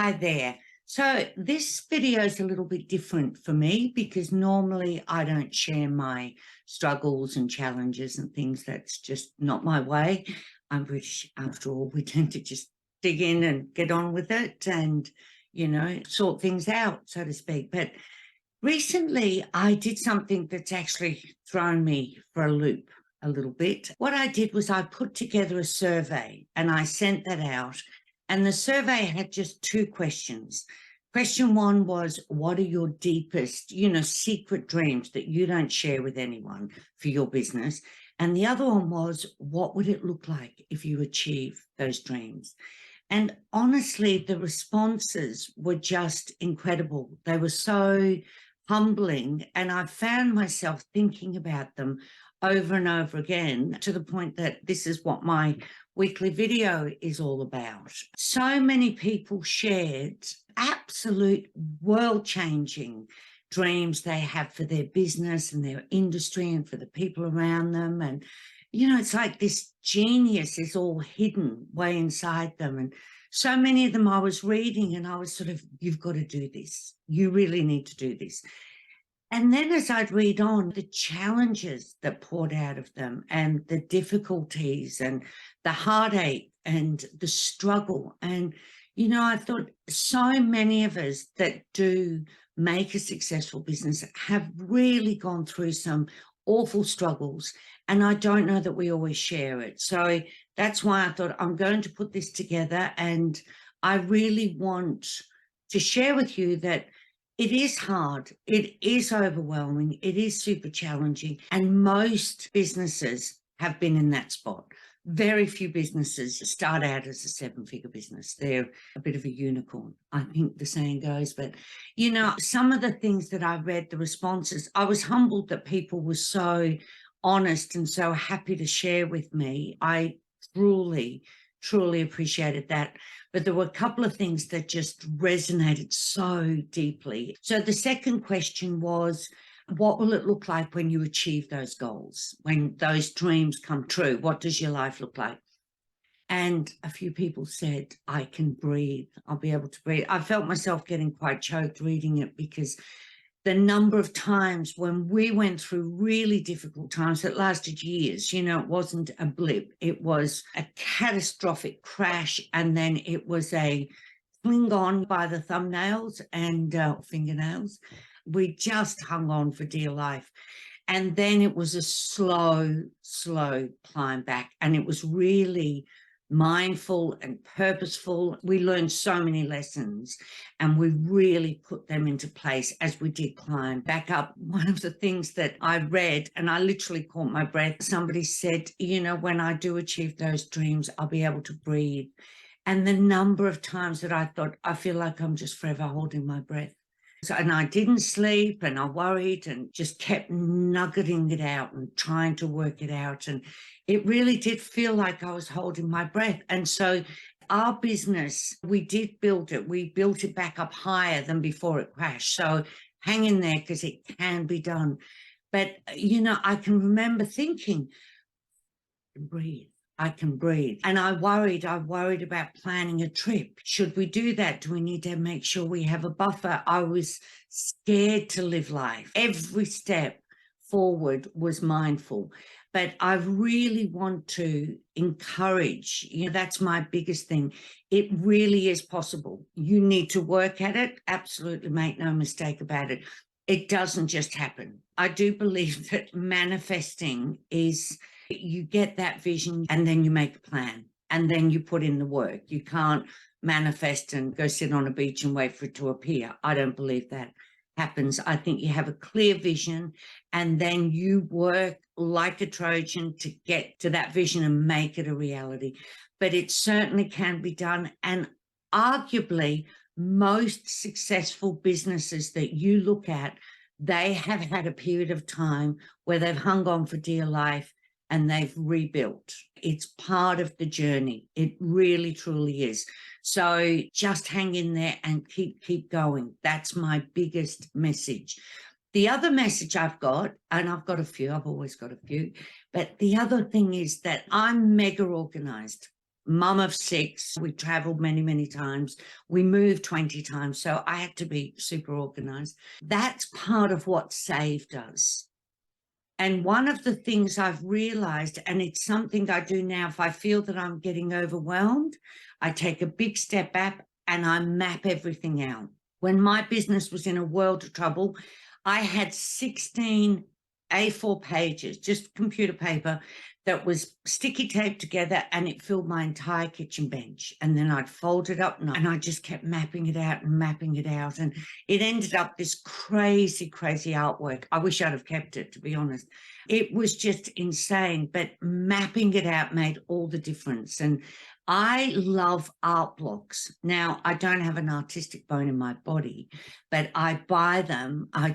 Hi there. So this video is a little bit different for me because normally I don't share my struggles and challenges and things. That's just not my way. I'm British after all. We tend to just dig in and get on with it and, sort things out, so to speak. But recently I did something that's actually thrown me for a loop a little bit. What I did was I put together a survey and I sent that out. And the survey had just two questions. Question one was, what are your deepest, secret dreams that you don't share with anyone for your business? And the other one was, what would it look like if you achieve those dreams? And honestly, the responses were just incredible. They were so humbling. And I found myself thinking about them over and over again to the point that this is what my weekly video is all about. So many people shared absolute world-changing dreams they have for their business and their industry and for the people around them. And, it's like this genius is all hidden way inside them. And so many of them I was reading and I was sort of, you've got to do this. You really need to do this. And then as I'd read on, the challenges that poured out of them and the difficulties and the heartache and the struggle. And, I thought so many of us that do make a successful business have really gone through some awful struggles. And I don't know that we always share it. So that's why I thought I'm going to put this together. And I really want to share with you that it is hard, it is overwhelming, it is super challenging, and most businesses have been in that spot. Very few businesses start out as a seven-figure business. They're a bit of a unicorn, I think the saying goes. But, some of the things that I read, the responses, I was humbled that people were so honest and so happy to share with me. I truly appreciated that. But there were a couple of things that just resonated so deeply. So the second question was, what will it look like when you achieve those goals, when those dreams come true? What does your life look like? And a few people said, I can breathe. I'll be able to breathe. I felt myself getting quite choked reading it because the number of times when we went through really difficult times that lasted years, it wasn't a blip. It was a catastrophic crash. And then it was a cling on by the thumbnails and fingernails. We just hung on for dear life. And then it was a slow climb back. And it was really mindful and purposeful. We learned so many lessons and we really put them into place as we did climb back up. One of the things that I read, and I literally caught my breath, somebody said, when I do achieve those dreams, I'll be able to breathe. And the number of times that I thought, I feel like I'm just forever holding my breath. And I didn't sleep and I worried and just kept nuggeting it out and trying to work it out. And it really did feel like I was holding my breath. And so our business, we did build it. We built it back up higher than before it crashed. So hang in there because it can be done. But, I can remember thinking, breathe. I can breathe. And I worried about planning a trip. Should we do that? Do we need to make sure we have a buffer? I was scared to live life. Every step forward was mindful. But I really want to encourage, that's my biggest thing. It really is possible. You need to work at it. Absolutely, make no mistake about it. It doesn't just happen. I do believe that manifesting is, you get that vision and then you make a plan and then you put in the work. You can't manifest and go sit on a beach and wait for it to appear. I don't believe that happens. I think you have a clear vision and then you work like a Trojan to get to that vision and make it a reality. But it certainly can be done. And arguably, most successful businesses that you look at, they have had a period of time where they've hung on for dear life and they've rebuilt. It's part of the journey. It really, truly is. So just hang in there and keep going. That's my biggest message. The other message I've got, and I've got a few, I've always got a few, but the other thing is that I'm mega organized. mum of 6. We traveled many, many times. We moved 20 times. So I had to be super organized. That's part of what SAVE does. And one of the things I've realized, and it's something I do now, if I feel that I'm getting overwhelmed, I take a big step back and I map everything out. When my business was in a world of trouble, I had 16 A4 pages, just computer paper, that was sticky taped together, and it filled my entire kitchen bench. And then I'd fold it up and I just kept mapping it out and mapping it out. And it ended up this crazy, crazy artwork. I wish I'd have kept it, to be honest. It was just insane, but mapping it out made all the difference. And I love art blocks. Now, I don't have an artistic bone in my body, but I buy them. I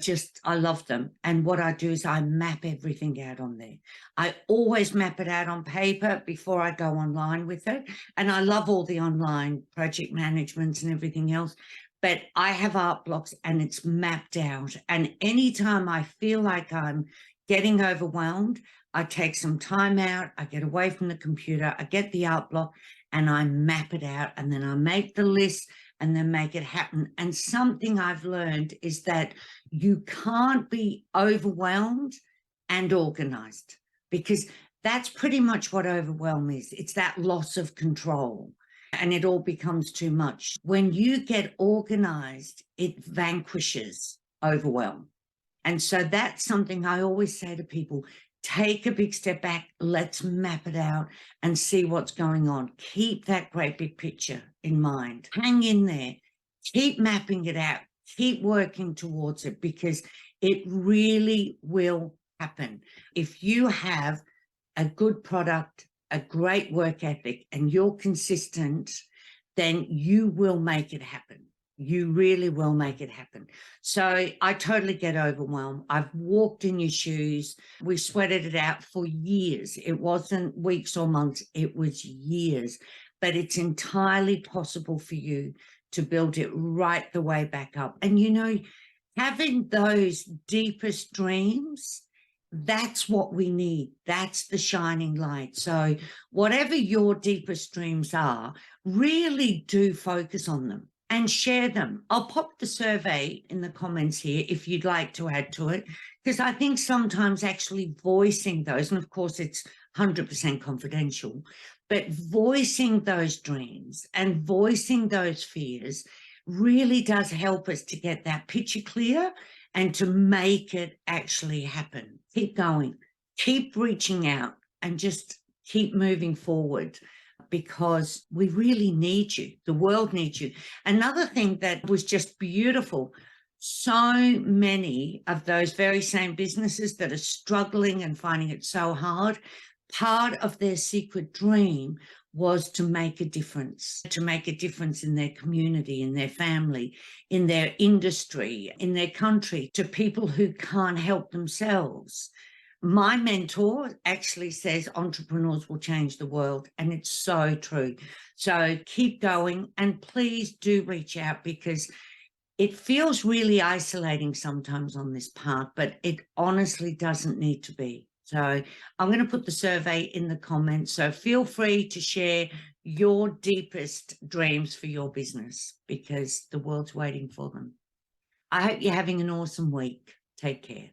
love them. And what I do is I map everything out on there. I always map it out on paper before I go online with it. And I love all the online project managements and everything else. But I have art blocks and it's mapped out. And anytime I feel like I'm getting overwhelmed, I take some time out, I get away from the computer, I get the art block and I map it out, and then I make the list and then make it happen. And something I've learned is that you can't be overwhelmed and organized, because that's pretty much what overwhelm is. It's that loss of control and it all becomes too much. When you get organized, it vanquishes overwhelm. And so that's something I always say to people: take a big step back, let's map it out and see what's going on. Keep that great big picture in mind. Hang in there, keep mapping it out, keep working towards it, because it really will happen. If you have a good product, a great work ethic, and you're consistent, then you will make it happen. You really will make it happen. So I totally get overwhelmed. I've walked in your shoes. We sweated it out for years. It wasn't weeks or months, it was years. But it's entirely possible for you to build it right the way back up. And, you know, having those deepest dreams, that's what we need. That's the shining light. So whatever your deepest dreams are, really do focus on them and share them. I'll pop the survey in the comments here if you'd like to add to it, because I think sometimes actually voicing those, and of course it's 100% confidential, but voicing those dreams and voicing those fears really does help us to get that picture clear and to make it actually happen. Keep going, keep reaching out, and just keep moving forward, because we really need you. The world needs you. Another thing that was just beautiful, so many of those very same businesses that are struggling and finding it so hard, part of their secret dream was to make a difference in their community, in their family, in their industry, in their country, to people who can't help themselves. My mentor actually says entrepreneurs will change the world, and it's so true. So keep going, and please do reach out, because it feels really isolating sometimes on this path, but it honestly doesn't need to be. So I'm going to put the survey in the comments. So feel free to share your deepest dreams for your business, because the world's waiting for them. I hope you're having an awesome week. Take care.